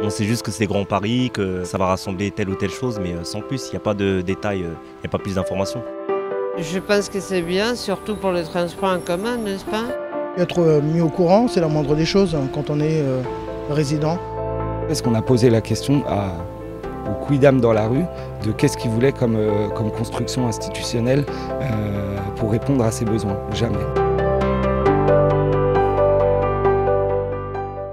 On sait juste que c'est Grand Paris, que ça va rassembler telle ou telle chose, mais sans plus, il n'y a pas de détails, il n'y a pas plus d'informations. Je pense que c'est bien, surtout pour le transport en commun, n'est-ce pas? Être mis au courant, c'est la moindre des choses quand on est résident. Est-ce qu'on a posé la question au quidam dans la rue de qu'est-ce qu'il voulait comme construction institutionnelle pour répondre à ses besoins? Jamais.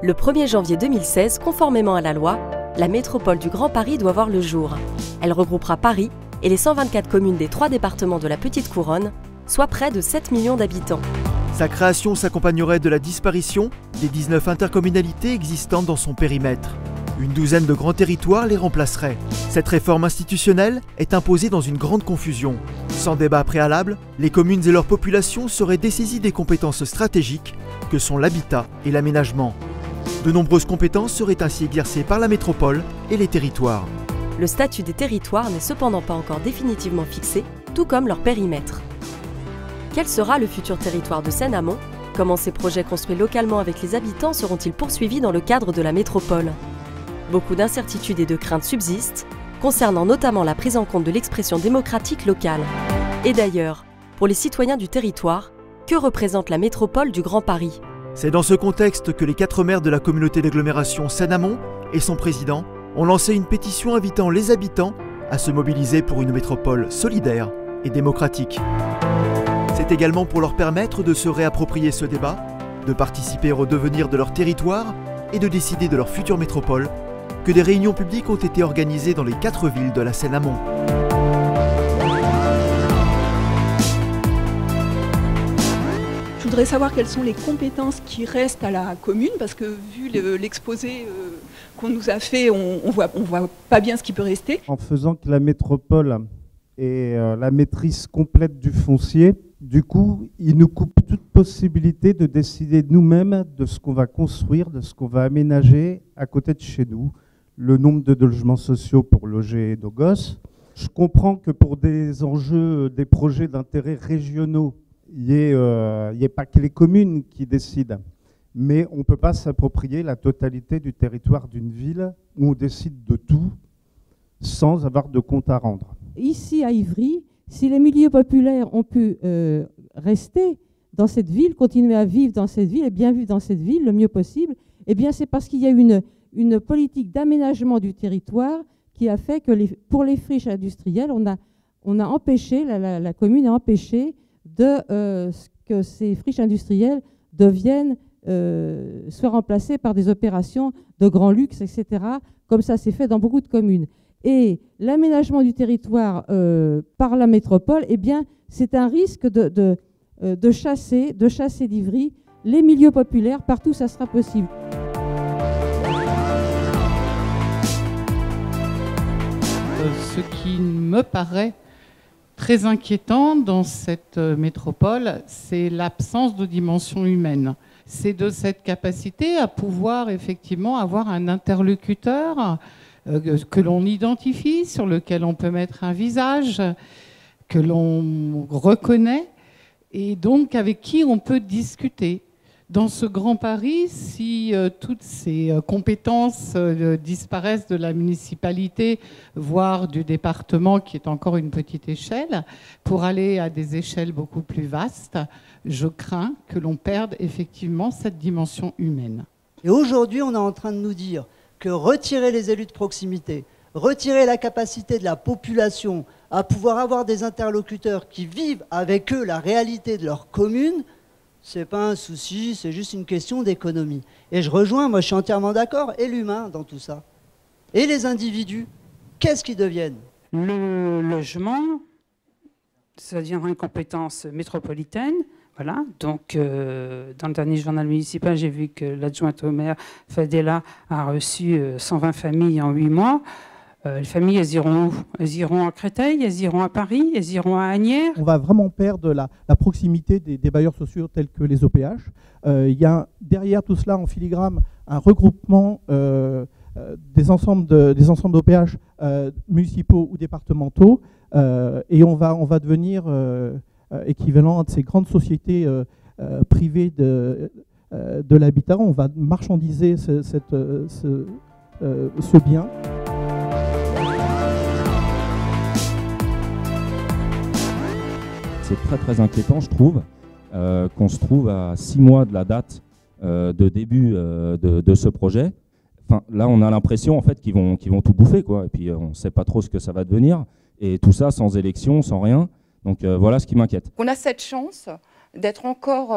Le 1er janvier 2016, conformément à la loi, la métropole du Grand Paris doit voir le jour. Elle regroupera Paris et les 124 communes des 3 départements de la Petite Couronne, soit près de 7 millions d'habitants. Sa création s'accompagnerait de la disparition des 19 intercommunalités existantes dans son périmètre. Une douzaine de grands territoires les remplaceraient. Cette réforme institutionnelle est imposée dans une grande confusion. Sans débat préalable, les communes et leurs populations seraient dessaisies des compétences stratégiques que sont l'habitat et l'aménagement. De nombreuses compétences seraient ainsi exercées par la métropole et les territoires. Le statut des territoires n'est cependant pas encore définitivement fixé, tout comme leur périmètre. Quel sera le futur territoire de Seine-Amont? Comment ces projets construits localement avec les habitants seront-ils poursuivis dans le cadre de la métropole? Beaucoup d'incertitudes et de craintes subsistent, concernant notamment la prise en compte de l'expression démocratique locale. Et d'ailleurs, pour les citoyens du territoire, que représente la métropole du Grand Paris? C'est dans ce contexte que les 4 maires de la communauté d'agglomération Seine-Amont et son président ont lancé une pétition invitant les habitants à se mobiliser pour une métropole solidaire et démocratique. C'est également pour leur permettre de se réapproprier ce débat, de participer au devenir de leur territoire et de décider de leur future métropole que des réunions publiques ont été organisées dans les 4 villes de la Seine-Amont. Je voudrais savoir quelles sont les compétences qui restent à la commune, parce que vu l'exposé qu'on nous a fait, on voit pas bien ce qui peut rester. En faisant que la métropole ait la maîtrise complète du foncier, du coup, il nous coupe toute possibilité de décider nous-mêmes de ce qu'on va construire, de ce qu'on va aménager à côté de chez nous, le nombre de logements sociaux pour loger nos gosses. Je comprends que pour des enjeux, des projets d'intérêt régionaux, il n'y ait pas que les communes qui décident, mais on ne peut pas s'approprier la totalité du territoire d'une ville où on décide de tout sans avoir de compte à rendre. Ici à Ivry, si les milieux populaires ont pu rester dans cette ville, continuer à vivre dans cette ville et bien vivre dans cette ville le mieux possible, eh bien c'est parce qu'il y a une politique d'aménagement du territoire qui a fait que pour les friches industrielles, on a empêché, la commune a empêché que ces friches industrielles soient remplacées par des opérations de grand luxe, etc. Comme ça, c'est fait dans beaucoup de communes. Et l'aménagement du territoire par la métropole, eh bien, c'est un risque de chasser d'Ivry les milieux populaires. Partout, ça sera possible. Ce qui me paraît très inquiétant dans cette métropole, c'est l'absence de dimension humaine. C'est de cette capacité à pouvoir effectivement avoir un interlocuteur que l'on identifie, sur lequel on peut mettre un visage, que l'on reconnaît, et donc avec qui on peut discuter. Dans ce Grand Paris, si toutes ces compétences disparaissent de la municipalité, voire du département, qui est encore une petite échelle, pour aller à des échelles beaucoup plus vastes, je crains que l'on perde effectivement cette dimension humaine. Et aujourd'hui, on est en train de nous dire que retirer les élus de proximité, retirer la capacité de la population à pouvoir avoir des interlocuteurs qui vivent avec eux la réalité de leur commune, c'est pas un souci, c'est juste une question d'économie. Et je rejoins, moi je suis entièrement d'accord, et l'humain dans tout ça. Et les individus, qu'est-ce qu'ils deviennent? Le logement, ça deviendra une compétence métropolitaine. Voilà, donc dans le dernier journal municipal, j'ai vu que l'adjointe au maire, Fadela, a reçu 120 familles en 8 mois. Les familles, elles iront où? Elles iront à Créteil, elles iront à Paris, elles iront à Asnières. On va vraiment perdre la proximité des bailleurs sociaux tels que les OPH. Il y a derrière tout cela, en filigrane, un regroupement des ensembles d'OPH municipaux ou départementaux. Et on va devenir équivalent à ces grandes sociétés privées de l'habitat. On va marchandiser ce bien. C'est très très inquiétant, je trouve, qu'on se trouve à 6 mois de la date de début de ce projet. Enfin, là, on a l'impression en fait qu'ils vont tout bouffer, quoi. Et puis, on ne sait pas trop ce que ça va devenir. Et tout ça sans élection, sans rien. Donc, voilà ce qui m'inquiète. On a cette chance d'être encore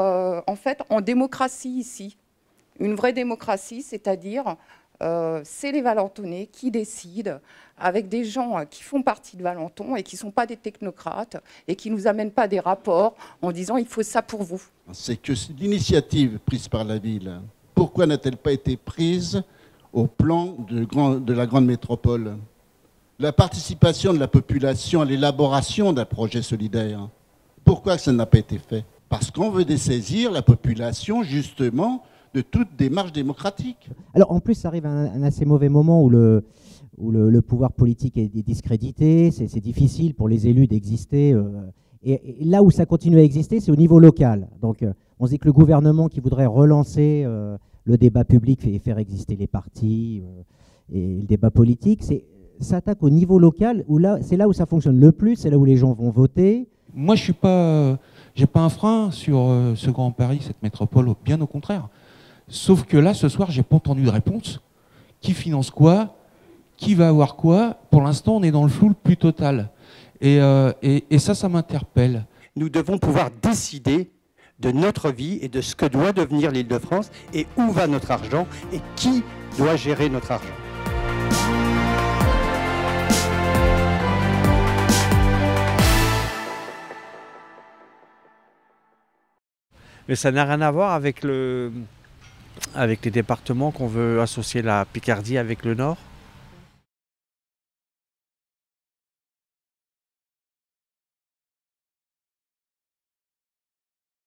en fait en démocratie ici. Une vraie démocratie, c'est-à-dire c'est les Valentonnais qui décident avec des gens qui font partie de Valenton et qui ne sont pas des technocrates et qui ne nous amènent pas des rapports en disant il faut ça pour vous. C'est que l'initiative prise par la ville, pourquoi n'a-t-elle pas été prise au plan de la grande métropole? La participation de la population à l'élaboration d'un projet solidaire, pourquoi ça n'a pas été fait? Parce qu'on veut dessaisir la population justement de toute démarche démocratique. Alors en plus, ça arrive à un assez mauvais moment où le pouvoir politique est discrédité, c'est difficile pour les élus d'exister. Et là où ça continue à exister, c'est au niveau local. Donc on se dit que le gouvernement qui voudrait relancer le débat public et faire exister les partis et le débat politique, s'attaque au niveau local, où c'est là où ça fonctionne le plus, c'est là où les gens vont voter. Moi, je n'ai pas un frein sur ce Grand Paris, cette métropole, bien au contraire. Sauf que là, ce soir, j'ai pas entendu de réponse. Qui finance quoi? Qui va avoir quoi? Pour l'instant, on est dans le flou le plus total. Et ça m'interpelle. Nous devons pouvoir décider de notre vie et de ce que doit devenir l'Île-de-France et où va notre argent et qui doit gérer notre argent. Mais ça n'a rien à voir avec les départements qu'on veut associer la Picardie avec le Nord.